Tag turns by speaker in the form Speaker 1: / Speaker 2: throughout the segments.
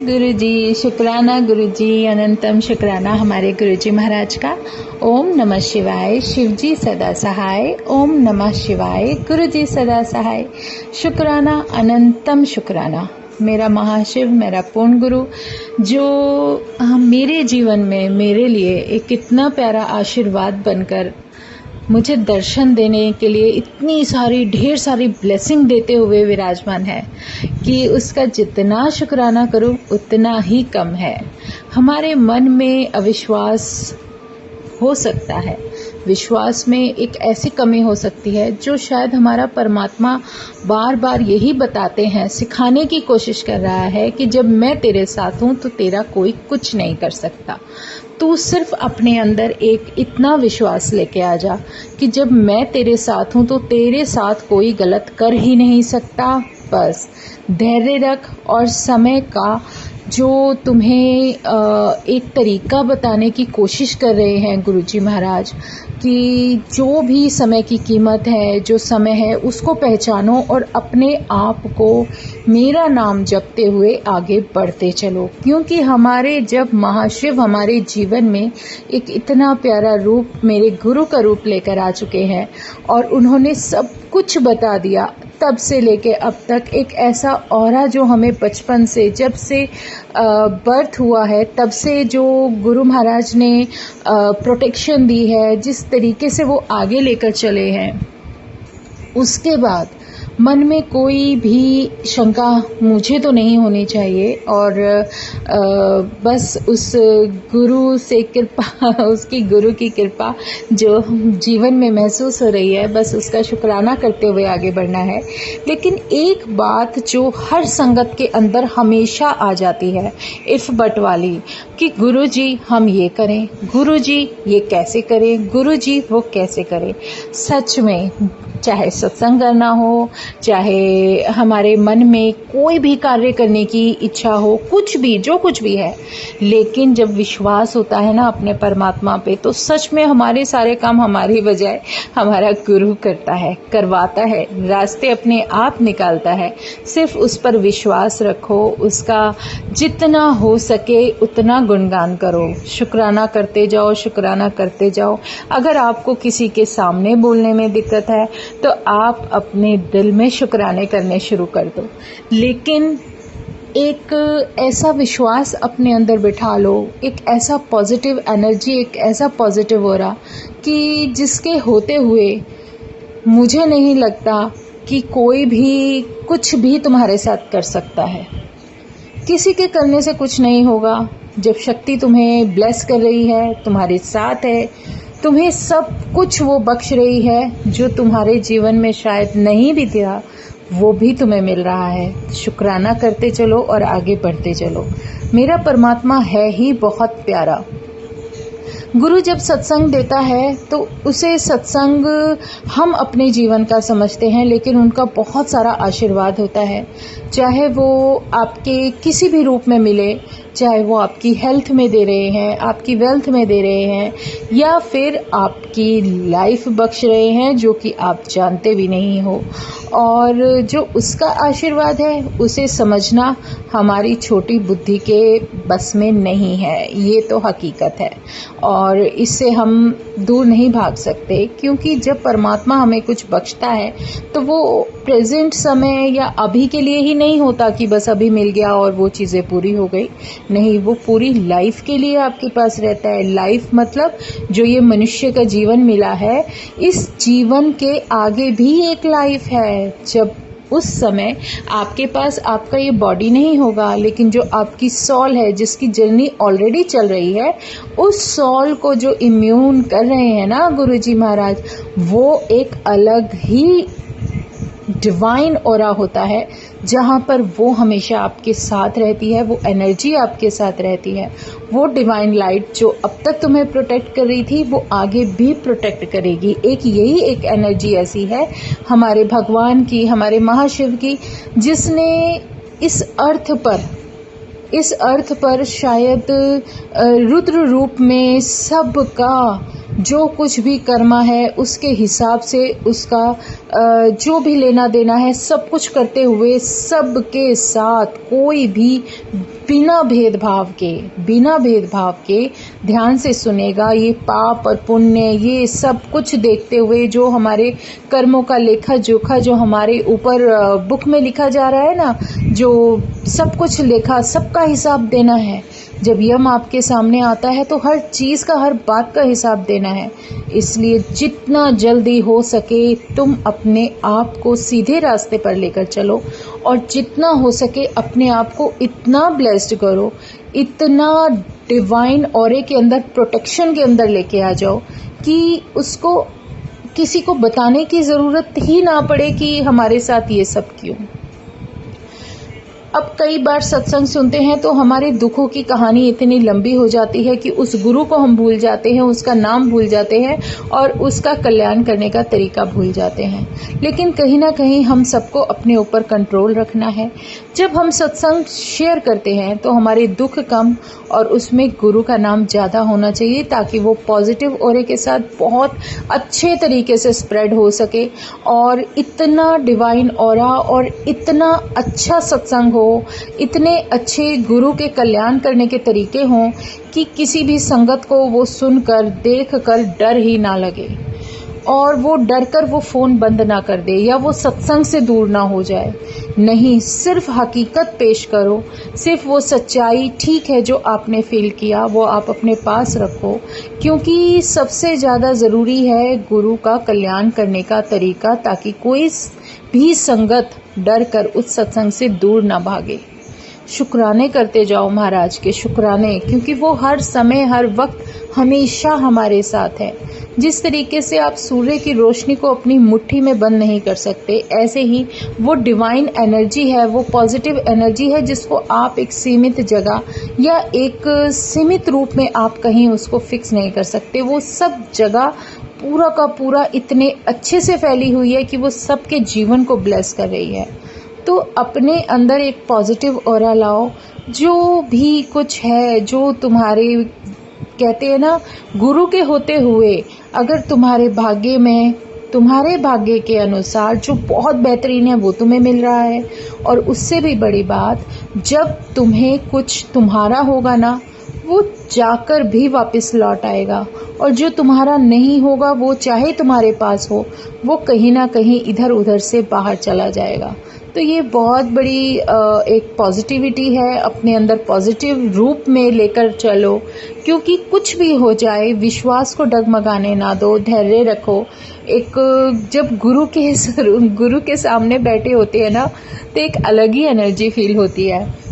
Speaker 1: गुरु जी शुक्राना, गुरु जी अनंतम शुक्राना हमारे गुरु जी महाराज का। ओम नमः शिवाय। शिव जी सदा सहाय। ओम नमः शिवाय। गुरु जी सदा सहाय। शुक्राना, अनंतम शुक्राना मेरा महाशिव, मेरा पूर्ण गुरु, जो मेरे जीवन में मेरे लिए एक इतना प्यारा आशीर्वाद बनकर मुझे दर्शन देने के लिए इतनी सारी ढेर सारी ब्लेसिंग देते हुए विराजमान है कि उसका जितना शुक्राना करूं उतना ही कम है। हमारे मन में अविश्वास हो सकता है, विश्वास में एक ऐसी कमी हो सकती है जो शायद हमारा परमात्मा बार बार यही बताते हैं, सिखाने की कोशिश कर रहा है कि जब मैं तेरे साथ हूं तो तेरा कोई कुछ नहीं कर सकता। तू सिर्फ अपने अंदर एक इतना विश्वास लेके आ जा कि जब मैं तेरे साथ हूं तो तेरे साथ कोई गलत कर ही नहीं सकता। बस धैर्य रख और समय का जो तुम्हें एक तरीका बताने की कोशिश कर रहे हैं गुरुजी महाराज कि जो भी समय की कीमत है, जो समय है उसको पहचानो और अपने आप को मेरा नाम जपते हुए आगे बढ़ते चलो। क्योंकि हमारे जब महाशिव हमारे जीवन में एक इतना प्यारा रूप, मेरे गुरु का रूप लेकर आ चुके हैं और उन्होंने सब कुछ बता दिया, तब से लेके अब तक एक ऐसा ऑरा जो हमें बचपन से, जब से बर्थ हुआ है तब से जो गुरु महाराज ने प्रोटेक्शन दी है, जिस तरीके से वो आगे लेकर चले हैं, उसके बाद मन में कोई भी शंका मुझे तो नहीं होनी चाहिए। और बस उस गुरु से कृपा, उसकी गुरु की कृपा जो जीवन में महसूस हो रही है, बस उसका शुक्राना करते हुए आगे बढ़ना है। लेकिन एक बात जो हर संगत के अंदर हमेशा आ जाती है, इफ बट वाली, कि गुरु जी हम ये करें, गुरु जी ये कैसे करें, गुरु जी वो कैसे करें। सच में चाहे सत्संग करना हो, चाहे हमारे मन में कोई भी कार्य करने की इच्छा हो, कुछ भी, जो कुछ भी है, लेकिन जब विश्वास होता है ना अपने परमात्मा पे, तो सच में हमारे सारे काम हमारी बजाय हमारा गुरु करता है, करवाता है, रास्ते अपने आप निकालता है। सिर्फ उस पर विश्वास रखो, उसका जितना हो सके उतना गुणगान करो, शुक्राना करते जाओ, शुक्राना करते जाओ। अगर आपको किसी के सामने बोलने में दिक्कत है तो आप अपने दिल में शुक्राने करने शुरू कर दो, लेकिन एक ऐसा विश्वास अपने अंदर बिठा लो, एक ऐसा पॉजिटिव एनर्जी, एक ऐसा पॉजिटिव ऑरा कि जिसके होते हुए मुझे नहीं लगता कि कोई भी कुछ भी तुम्हारे साथ कर सकता है। किसी के करने से कुछ नहीं होगा। जब शक्ति तुम्हें ब्लेस कर रही है, तुम्हारे साथ है, तुम्हें सब कुछ वो बख्श रही है जो तुम्हारे जीवन में शायद नहीं भी था, वो भी तुम्हें मिल रहा है। शुक्राना करते चलो और आगे बढ़ते चलो। मेरा परमात्मा है ही बहुत प्यारा। गुरु जब सत्संग देता है तो उसे सत्संग हम अपने जीवन का समझते हैं, लेकिन उनका बहुत सारा आशीर्वाद होता है। चाहे वो आपके किसी भी रूप में मिले, चाहे वो आपकी हेल्थ में दे रहे हैं, आपकी वेल्थ में दे रहे हैं, या फिर आपकी लाइफ बख्श रहे हैं जो कि आप जानते भी नहीं हो। और जो उसका आशीर्वाद है उसे समझना हमारी छोटी बुद्धि के बस में नहीं है, ये तो हकीकत है और इससे हम दूर नहीं भाग सकते। क्योंकि जब परमात्मा हमें कुछ बख्शता है तो वो प्रेजेंट समय या अभी के लिए ही नहीं होता कि बस अभी मिल गया और वो चीज़ें पूरी हो गई। नहीं, वो पूरी लाइफ के लिए आपके पास रहता है। लाइफ मतलब जो ये मनुष्य का जीवन मिला है, इस जीवन के आगे भी एक लाइफ है। जब उस समय आपके पास आपका ये बॉडी नहीं होगा, लेकिन जो आपकी सॉल है, जिसकी जर्नी ऑलरेडी चल रही है, उस सॉल को जो इम्यून कर रहे हैं ना गुरुजी महाराज, वो एक अलग ही डिवाइन ऑरा होता है, जहाँ पर वो हमेशा आपके साथ रहती है, वो एनर्जी आपके साथ रहती है। वो डिवाइन लाइट जो अब तक तुम्हें प्रोटेक्ट कर रही थी, वो आगे भी प्रोटेक्ट करेगी। यही एक एनर्जी ऐसी है हमारे भगवान की, हमारे महाशिव की, जिसने इस अर्थ पर शायद रुद्र रूप में सबका जो कुछ भी कर्मा है उसके हिसाब से उसका जो भी लेना देना है सब कुछ करते हुए सबके साथ कोई भी बिना भेदभाव के ध्यान से सुनेगा। ये पाप और पुण्य ये सब कुछ देखते हुए जो हमारे कर्मों का लेखा जोखा जो हमारे ऊपर बुक में लिखा जा रहा है ना, जो सब कुछ लेखा सबका हिसाब देना है। जब यम आपके सामने आता है तो हर चीज़ का, हर बात का हिसाब देना है। इसलिए जितना जल्दी हो सके तुम अपने आप को सीधे रास्ते पर लेकर चलो और जितना हो सके अपने आप को इतना ब्लेस्ड करो, इतना डिवाइन ऑरे के अंदर, प्रोटेक्शन के अंदर लेके आ जाओ कि उसको किसी को बताने की ज़रूरत ही ना पड़े कि हमारे साथ ये सब क्यों। अब कई बार सत्संग सुनते हैं तो हमारे दुखों की कहानी इतनी लंबी हो जाती है कि उस गुरु को हम भूल जाते हैं, उसका नाम भूल जाते हैं और उसका कल्याण करने का तरीका भूल जाते हैं। लेकिन कहीं ना कहीं हम सबको अपने ऊपर कंट्रोल रखना है। जब हम सत्संग शेयर करते हैं तो हमारे दुख कम और उसमें गुरु का नाम ज़्यादा होना चाहिए ताकि वो पॉजिटिव ऑरे के साथ बहुत अच्छे तरीके से स्प्रेड हो सके और इतना डिवाइन ऑरा और इतना अच्छा सत्संग हो, इतने अच्छे गुरु के कल्याण करने के तरीके हों कि किसी भी संगत को वो सुनकर देखकर डर ही ना लगे और वो डर कर वो फ़ोन बंद ना कर दे या वो सत्संग से दूर ना हो जाए। नहीं, सिर्फ हकीकत पेश करो, सिर्फ वो सच्चाई ठीक है जो आपने फील किया वो आप अपने पास रखो, क्योंकि सबसे ज़्यादा ज़रूरी है गुरु का कल्याण करने का तरीका, ताकि कोई भी संगत डर कर उस सत्संग से दूर ना भागे। शुक्राने करते जाओ महाराज के, शुक्राने, क्योंकि वो हर समय हर वक्त हमेशा हमारे साथ है। जिस तरीके से आप सूर्य की रोशनी को अपनी मुट्ठी में बंद नहीं कर सकते, ऐसे ही वो डिवाइन एनर्जी है, वो पॉजिटिव एनर्जी है जिसको आप एक सीमित जगह या एक सीमित रूप में आप कहीं उसको फिक्स नहीं कर सकते। वो सब जगह पूरा का पूरा इतने अच्छे से फैली हुई है कि वो सबके जीवन को ब्लेस कर रही है। तो अपने अंदर एक पॉजिटिव ऑरा लाओ। जो भी कुछ है, जो तुम्हारे कहते हैं ना, गुरु के होते हुए अगर तुम्हारे भाग्य में, तुम्हारे भाग्य के अनुसार जो बहुत बेहतरीन है वो तुम्हें मिल रहा है, और उससे भी बड़ी बात, जब तुम्हें कुछ तुम्हारा होगा ना, वो जाकर भी वापस लौट आएगा, और जो तुम्हारा नहीं होगा वो चाहे तुम्हारे पास हो, वो कहीं ना कहीं इधर उधर से बाहर चला जाएगा। तो ये बहुत बड़ी एक पॉजिटिविटी है, अपने अंदर पॉजिटिव रूप में लेकर चलो, क्योंकि कुछ भी हो जाए विश्वास को डगमगाने ना दो, धैर्य रखो। एक जब गुरु के सामने बैठे होते हैं ना, तो एक अलग ही एनर्जी फील होती है।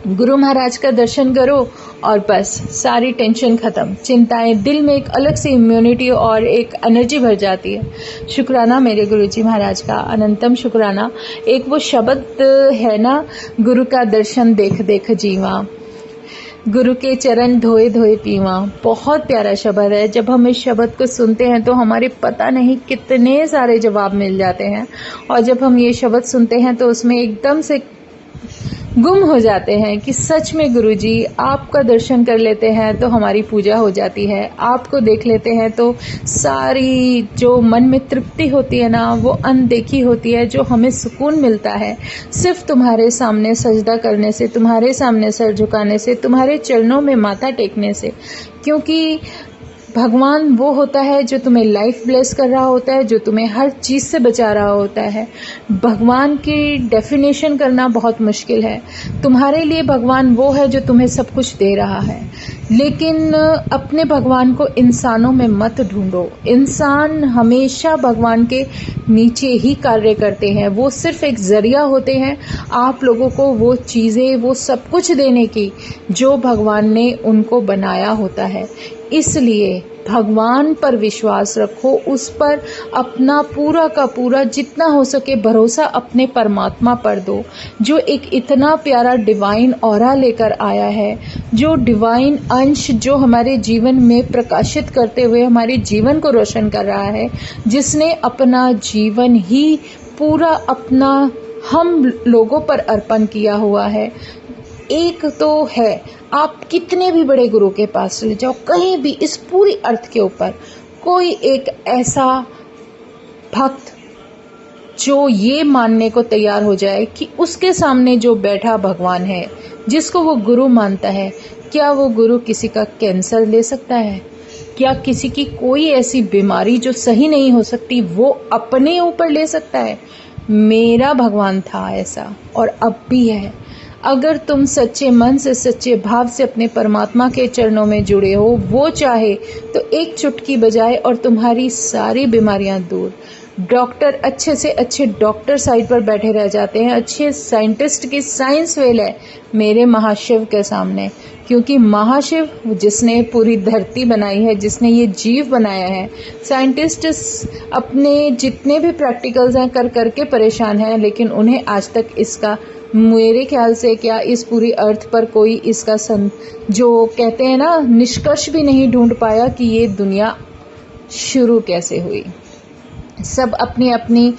Speaker 1: गुरु महाराज का दर्शन करो और बस सारी टेंशन खत्म, चिंताएं, दिल में एक अलग सी इम्यूनिटी और एक एनर्जी भर जाती है। शुक्राना मेरे गुरुजी महाराज का, अनंतम शुक्राना। एक वो शब्द है ना, गुरु का दर्शन देख देख जीवा, गुरु के चरण धोए धोए पीवा, बहुत प्यारा शब्द है। जब हम इस शब्द को सुनते हैं तो हमारे पता नहीं कितने सारे जवाब मिल जाते हैं, और जब हम ये शब्द सुनते हैं तो उसमें एकदम से गुम हो जाते हैं कि सच में गुरुजी आपका दर्शन कर लेते हैं तो हमारी पूजा हो जाती है, आपको देख लेते हैं तो सारी जो मन में तृप्ति होती है ना, वो अनदेखी होती है। जो हमें सुकून मिलता है सिर्फ तुम्हारे सामने सजदा करने से, तुम्हारे सामने सर झुकाने से, तुम्हारे चरणों में माथा टेकने से, क्योंकि भगवान वो होता है जो तुम्हें लाइफ ब्लेस कर रहा होता है, जो तुम्हें हर चीज़ से बचा रहा होता है। भगवान की डेफिनेशन करना बहुत मुश्किल है। तुम्हारे लिए भगवान वो है जो तुम्हें सब कुछ दे रहा है, लेकिन अपने भगवान को इंसानों में मत ढूंढो। इंसान हमेशा भगवान के नीचे ही कार्य करते हैं, वो सिर्फ एक जरिया होते हैं आप लोगों को वो चीज़ें, वो सब कुछ देने की जो भगवान ने उनको बनाया होता है। इसलिए भगवान पर विश्वास रखो, उस पर अपना पूरा का पूरा जितना हो सके भरोसा अपने परमात्मा पर दो, जो एक इतना प्यारा डिवाइन ऑरा लेकर आया है, जो डिवाइन अंश जो हमारे जीवन में प्रकाशित करते हुए हमारे जीवन को रोशन कर रहा है, जिसने अपना जीवन ही पूरा अपना हम लोगों पर अर्पण किया हुआ है। एक तो है, आप कितने भी बड़े गुरु के पास चले जाओ, कहीं भी इस पूरी अर्थ के ऊपर कोई एक ऐसा भक्त जो ये मानने को तैयार हो जाए कि उसके सामने जो बैठा भगवान है, जिसको वो गुरु मानता है, क्या वो गुरु किसी का कैंसर ले सकता है? क्या किसी की कोई ऐसी बीमारी जो सही नहीं हो सकती वो अपने ऊपर ले सकता है? मेरा भगवान था ऐसा और अब भी है। अगर तुम सच्चे मन से, सच्चे भाव से अपने परमात्मा के चरणों में जुड़े हो, वो चाहे तो एक चुटकी बजाए और तुम्हारी सारी बीमारियां दूर। डॉक्टर, अच्छे से अच्छे डॉक्टर साइड पर बैठे रह जाते हैं, अच्छे साइंटिस्ट की साइंस फेल है मेरे महाशिव के सामने, क्योंकि महाशिव जिसने पूरी धरती बनाई है, जिसने ये जीव बनाया है। साइंटिस्ट अपने जितने भी प्रैक्टिकल्स हैं कर करके परेशान हैं, लेकिन उन्हें आज तक इसका, मेरे ख्याल से क्या इस पूरी अर्थ पर कोई इसका जो कहते हैं ना, निष्कर्ष भी नहीं ढूंढ पाया कि ये दुनिया शुरू कैसे हुई। सब अपनी अपनी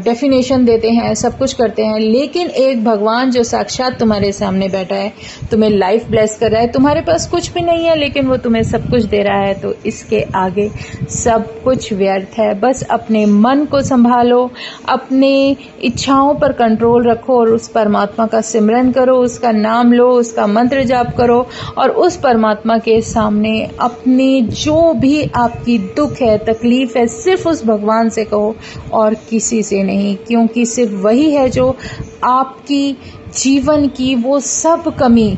Speaker 1: डेफिनेशन देते हैं, सब कुछ करते हैं, लेकिन एक भगवान जो साक्षात तुम्हारे सामने बैठा है, तुम्हें लाइफ ब्लेस कर रहा है, तुम्हारे पास कुछ भी नहीं है लेकिन वो तुम्हें सब कुछ दे रहा है, तो इसके आगे सब कुछ व्यर्थ है। बस अपने मन को संभालो, अपने इच्छाओं पर कंट्रोल रखो और उस परमात्मा का सिमरन करो, उसका नाम लो, उसका मंत्र जाप करो और उस परमात्मा के सामने अपनी जो भी आपकी दुख है, तकलीफ है, सिर्फ उस भगवान से कहो और किसी से नहीं, क्योंकि सिर्फ वही है जो आपकी जीवन की वो सब कमी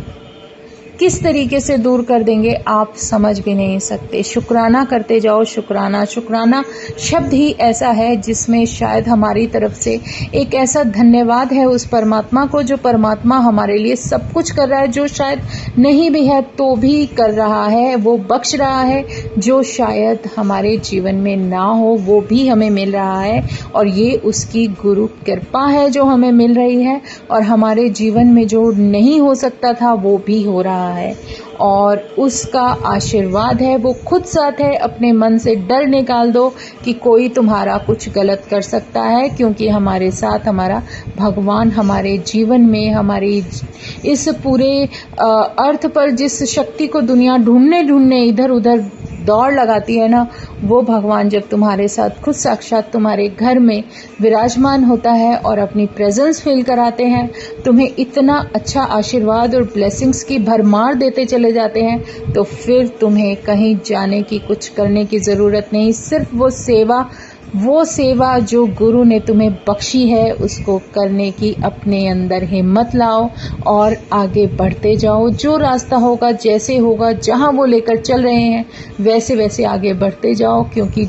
Speaker 1: किस तरीके से दूर कर देंगे आप समझ भी नहीं सकते। शुक्राना करते जाओ, शुक्राना। शुक्राना शब्द ही ऐसा है जिसमें शायद हमारी तरफ से एक ऐसा धन्यवाद है उस परमात्मा को, जो परमात्मा हमारे लिए सब कुछ कर रहा है, जो शायद नहीं भी है तो भी कर रहा है, वो बख्श रहा है, जो शायद हमारे जीवन में ना हो वो भी हमें मिल रहा है, और ये उसकी गुरु कृपा है जो हमें मिल रही है, और हमारे जीवन में जो नहीं हो सकता था वो भी हो रहा है, और उसका आशीर्वाद है, वो खुद साथ है। अपने मन से डर निकाल दो कि कोई तुम्हारा कुछ गलत कर सकता है, क्योंकि हमारे साथ हमारा भगवान हमारे जीवन में, हमारी इस पूरे अर्थ पर जिस शक्ति को दुनिया ढूंढने इधर उधर दौड़ लगाती है ना, वो भगवान जब तुम्हारे साथ खुद साक्षात तुम्हारे घर में विराजमान होता है और अपनी प्रेजेंस फील कराते हैं, तुम्हें इतना अच्छा आशीर्वाद और ब्लेसिंग्स की भरमार देते चले जाते हैं, तो फिर तुम्हें कहीं जाने की, कुछ करने की ज़रूरत नहीं। सिर्फ वो सेवा जो गुरु ने तुम्हें बख्शी है, उसको करने की अपने अंदर हिम्मत लाओ और आगे बढ़ते जाओ। जो रास्ता होगा, जैसे होगा, जहाँ वो लेकर चल रहे हैं वैसे वैसे आगे बढ़ते जाओ, क्योंकि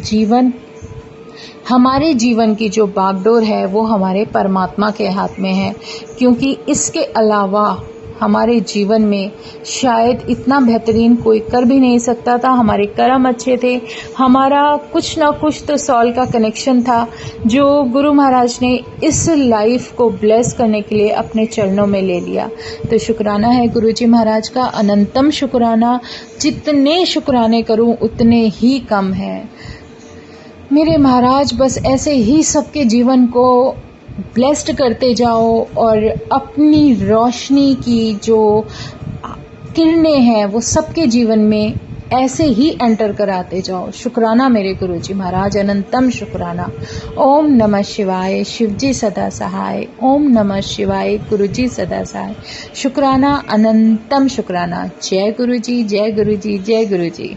Speaker 1: हमारे जीवन की जो बागडोर है वो हमारे परमात्मा के हाथ में है, क्योंकि इसके अलावा हमारे जीवन में शायद इतना बेहतरीन कोई कर भी नहीं सकता था। हमारे कर्म अच्छे थे, हमारा कुछ ना कुछ तो सॉल का कनेक्शन था, जो गुरु महाराज ने इस लाइफ को ब्लेस करने के लिए अपने चरणों में ले लिया। तो शुक्राना है गुरु जी महाराज का, अनंतम शुक्राना। जितने शुक्राने करूं उतने ही कम है मेरे महाराज। बस ऐसे ही सबके जीवन को ब्लेस्ड करते जाओ और अपनी रोशनी की जो किरणें हैं वो सबके जीवन में ऐसे ही एंटर कराते जाओ। शुक्राना मेरे गुरुजी महाराज, अनंतम शुक्राना। ओम नमः शिवाय, शिवजी सदा सहाय। ओम नमः शिवाय, गुरुजी सदा सहाय। शुक्राना, अनंतम शुक्राना। जय गुरुजी, जय गुरुजी, जय गुरुजी।